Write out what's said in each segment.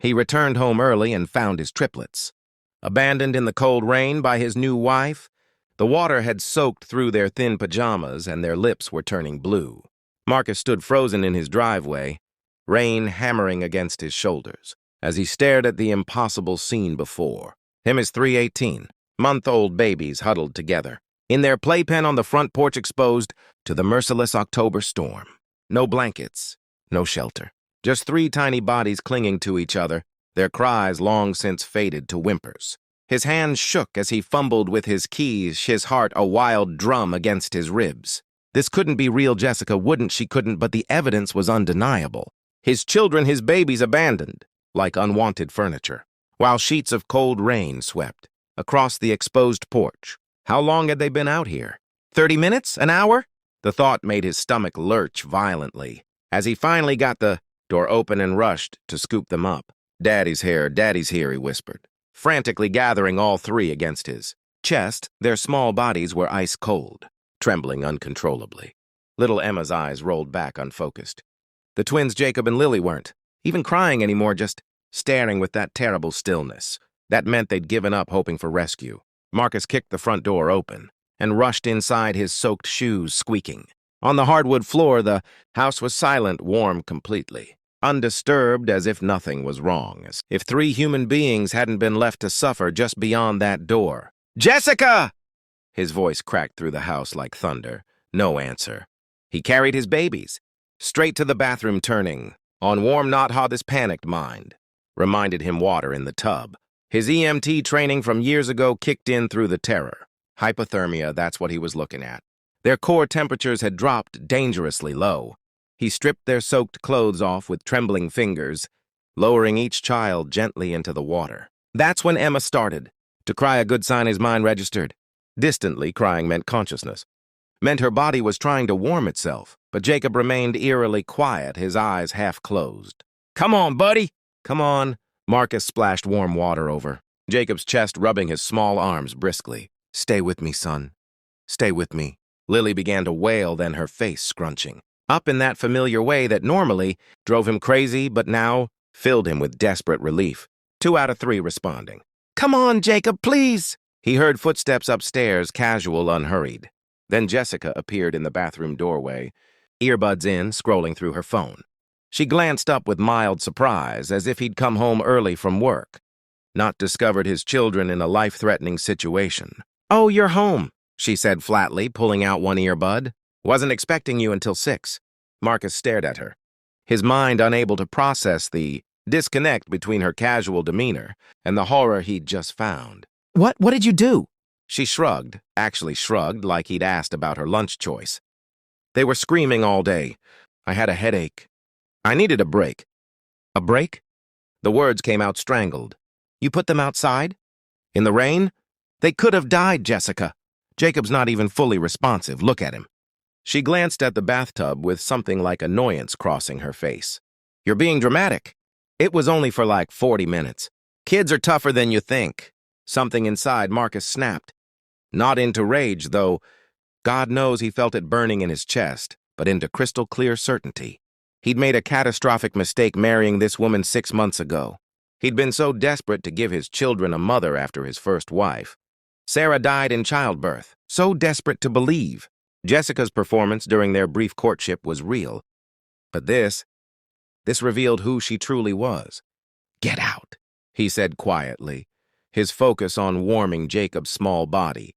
He returned home early and found his triplets. Abandoned in the cold rain by his new wife, the water had soaked through their thin pajamas and their lips were turning blue. Marcus stood frozen in his driveway, rain hammering against his shoulders, as he stared at the impossible scene before. Him his 3 18-month-old babies huddled together, in their playpen on the front porch exposed to the merciless October storm. No blankets, no shelter. Just 3 tiny bodies clinging to each other, their cries long since faded to whimpers. His hands shook as he fumbled with his keys, his heart a wild drum against his ribs. This couldn't be real. Jessica couldn't, but the evidence was undeniable. His children, his babies abandoned, like unwanted furniture, while sheets of cold rain swept across the exposed porch. How long had they been out here? 30 minutes? An hour? The thought made his stomach lurch violently as he finally got the door open and rushed to scoop them up. Daddy's here, he whispered, frantically gathering all 3 against his chest. Their small bodies were ice cold, trembling uncontrollably. Little Emma's eyes rolled back unfocused. The twins Jacob and Lily weren't even crying anymore, just staring with that terrible stillness. That meant they'd given up hoping for rescue. Marcus kicked the front door open and rushed inside, his soaked shoes squeaking. On the hardwood floor, the house was silent, warm completely, undisturbed, as if nothing was wrong, as if 3 human beings hadn't been left to suffer just beyond that door. "Jessica!" His voice cracked through the house like thunder. No answer. He carried his babies straight to the bathroom, turning on warm, not hot. His panicked mind reminded him water in the tub. His EMT training from years ago kicked in through the terror. Hypothermia, that's what he was looking at. Their core temperatures had dropped dangerously low. He stripped their soaked clothes off with trembling fingers, lowering each child gently into the water. That's when Emma started to cry, a good sign his mind registered. Distantly, crying meant consciousness, meant her body was trying to warm itself, but Jacob remained eerily quiet, his eyes half closed. "Come on, buddy! Come on!" Marcus splashed warm water over Jacob's chest, rubbing his small arms briskly. "Stay with me, son. Stay with me." Lily began to wail, then her face scrunching up in that familiar way that normally drove him crazy, but now filled him with desperate relief. 2 out of 3 responding. "Come on, Jacob, please!" He heard footsteps upstairs, casual, unhurried. Then Jessica appeared in the bathroom doorway, earbuds in, scrolling through her phone. She glanced up with mild surprise, as if he'd come home early from work, not discovered his children in a life-threatening situation. "Oh, you're home," she said flatly, pulling out one earbud. "Wasn't expecting you until 6. Marcus stared at her, his mind unable to process the disconnect between her casual demeanor and the horror he'd just found. What did you do?" She shrugged, actually shrugged like he'd asked about her lunch choice. "They were screaming all day. I had a headache. I needed a break." "A break?" The words came out strangled. "You put them outside? In the rain? They could have died, Jessica." Jacob's not even fully responsive. Look at him. She glanced at the bathtub with something like annoyance crossing her face. "You're being dramatic. It was only for like 40 minutes. Kids are tougher than you think." Something inside Marcus snapped. Not into rage, though. God knows he felt it burning in his chest, but into crystal clear certainty. He'd made a catastrophic mistake marrying this woman 6 months ago. He'd been so desperate to give his children a mother after his first wife. Sarah died in childbirth, so desperate to believe. Jessica's performance during their brief courtship was real. But this revealed who she truly was. "Get out," he said quietly, his focus on warming Jacob's small body.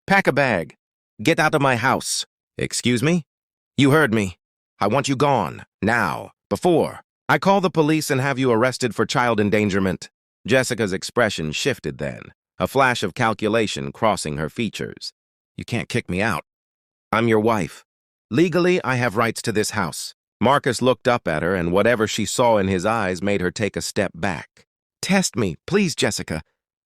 "Pack a bag. Get out of my house." "Excuse me?" "You heard me. I want you gone, now, before I call the police and have you arrested for child endangerment." Jessica's expression shifted then, a flash of calculation crossing her features. "You can't kick me out. I'm your wife. Legally, I have rights to this house." Marcus looked up at her, and whatever she saw in his eyes made her take a step back. "Test me, please, Jessica.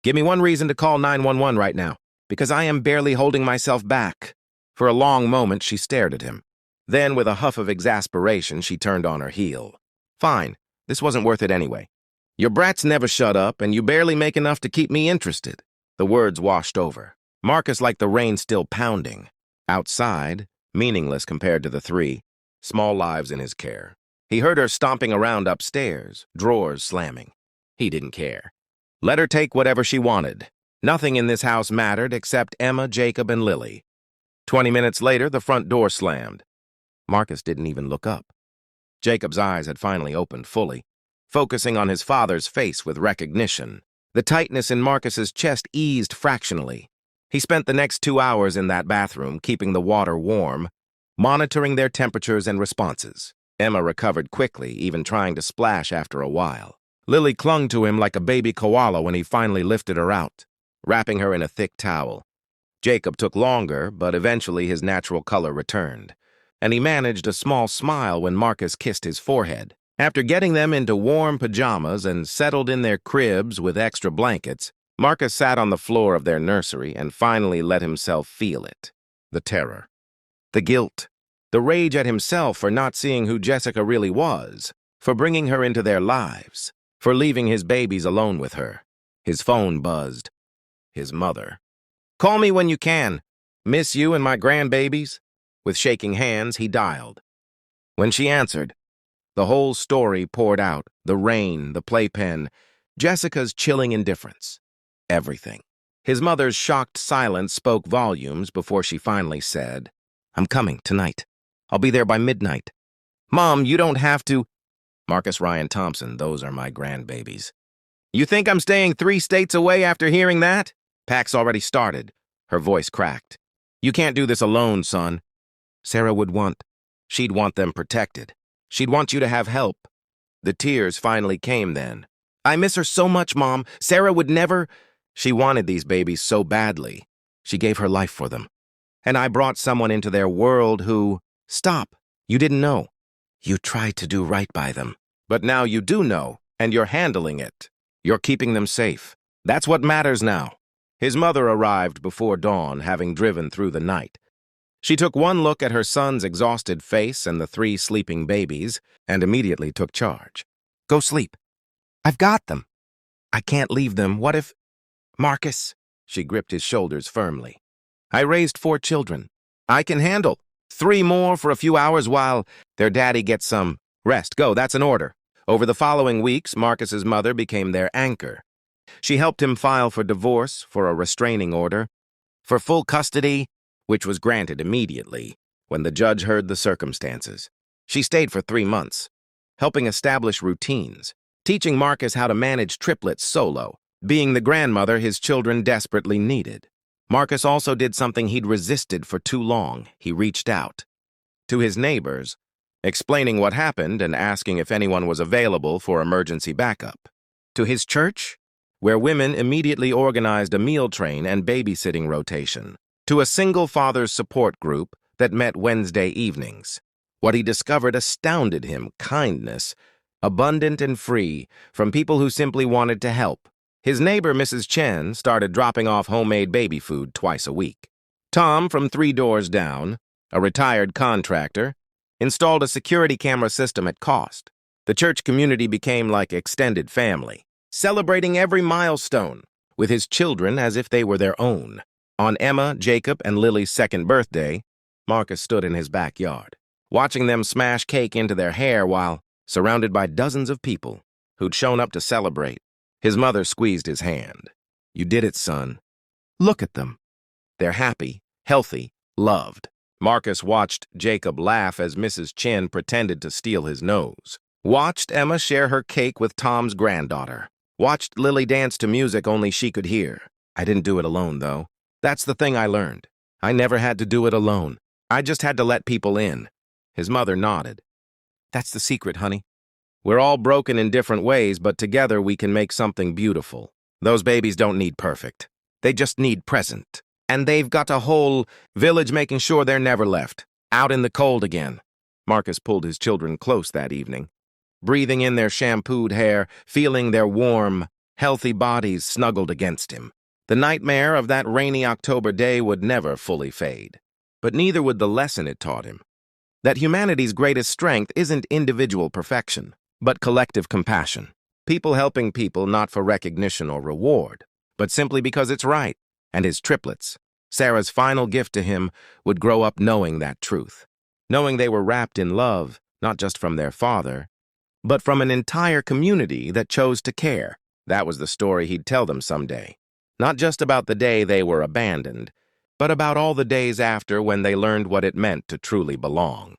Give me one reason to call 911 right now, because I am barely holding myself back." For a long moment, she stared at him. Then, with a huff of exasperation, she turned on her heel. "Fine. This wasn't worth it anyway. Your brats never shut up, and you barely make enough to keep me interested." The words washed over Marcus like the rain still pounding. Outside, meaningless compared to the 3 small lives in his care. He heard her stomping around upstairs, drawers slamming. He didn't care. Let her take whatever she wanted. Nothing in this house mattered except Emma, Jacob, and Lily. 20 minutes later, the front door slammed. Marcus didn't even look up. Jacob's eyes had finally opened fully, focusing on his father's face with recognition. The tightness in Marcus's chest eased fractionally. He spent the next 2 hours in that bathroom, keeping the water warm, monitoring their temperatures and responses. Emma recovered quickly, even trying to splash after a while. Lily clung to him like a baby koala when he finally lifted her out, wrapping her in a thick towel. Jacob took longer, but eventually his natural color returned, and he managed a small smile when Marcus kissed his forehead. After getting them into warm pajamas and settled in their cribs with extra blankets, Marcus sat on the floor of their nursery and finally let himself feel it. The terror, the guilt, the rage at himself for not seeing who Jessica really was, for bringing her into their lives, for leaving his babies alone with her. His phone buzzed. His mother. "Call me when you can. Miss you and my grandbabies." With shaking hands, he dialed. When she answered, the whole story poured out, the rain, the playpen, Jessica's chilling indifference. Everything. His mother's shocked silence spoke volumes before she finally said, "I'm coming tonight. I'll be there by midnight." "Mom, you don't have to—" Marcus Ryan Thompson, those are my grandbabies. "You think I'm staying 3 states away after hearing that?" Pack's already started. Her voice cracked. "You can't do this alone, son." She'd want them protected. She'd want you to have help. The tears finally came then. "I miss her so much, Mom. Sarah would never—" She wanted these babies so badly. She gave her life for them. And I brought someone into their world who— Stop. You didn't know. You tried to do right by them. But now you do know, and you're handling it. You're keeping them safe. That's what matters now. His mother arrived before dawn, having driven through the night. She took one look at her son's exhausted face and the 3 sleeping babies, and immediately took charge. "Go sleep. I've got them. I can't leave them. What if—" "Marcus," she gripped his shoulders firmly. "I raised 4 children. I can handle 3 more for a few hours while their daddy gets some rest. Go, that's an order." Over the following weeks, Marcus's mother became their anchor. She helped him file for divorce, for a restraining order, for full custody, which was granted immediately when the judge heard the circumstances. She stayed for 3 months, helping establish routines, teaching Marcus how to manage triplets solo, being the grandmother his children desperately needed. Marcus also did something he'd resisted for too long. He reached out to his neighbors, explaining what happened and asking if anyone was available for emergency backup. To his church, where women immediately organized a meal train and babysitting rotation. To a single father's support group that met Wednesday evenings. What he discovered astounded him: kindness, abundant and free, from people who simply wanted to help. His neighbor, Mrs. Chen, started dropping off homemade baby food twice a week. Tom, from 3 doors down, a retired contractor, installed a security camera system at cost. The church community became like extended family, celebrating every milestone, with his children as if they were their own. On Emma, Jacob, and Lily's 2nd birthday, Marcus stood in his backyard, watching them smash cake into their hair while surrounded by dozens of people who'd shown up to celebrate. His mother squeezed his hand. "You did it, son. Look at them. They're happy, healthy, loved." Marcus watched Jacob laugh as Mrs. Chen pretended to steal his nose. Watched Emma share her cake with Tom's granddaughter. Watched Lily dance to music only she could hear. I didn't do it alone, though. That's the thing I learned. I never had to do it alone. I just had to let people in. His mother nodded. "That's the secret, honey. We're all broken in different ways, but together we can make something beautiful. Those babies don't need perfect. They just need present. And they've got a whole village making sure they're never left out in the cold again." Marcus pulled his children close that evening, breathing in their shampooed hair, feeling their warm, healthy bodies snuggled against him. The nightmare of that rainy October day would never fully fade. But neither would the lesson it taught him. That humanity's greatest strength isn't individual perfection, but collective compassion. People helping people not for recognition or reward, but simply because it's right. And his triplets, Sarah's final gift to him, would grow up knowing that truth. Knowing they were wrapped in love, not just from their father, but from an entire community that chose to care. That was the story he'd tell them someday. Not just about the day they were abandoned, but about all the days after when they learned what it meant to truly belong.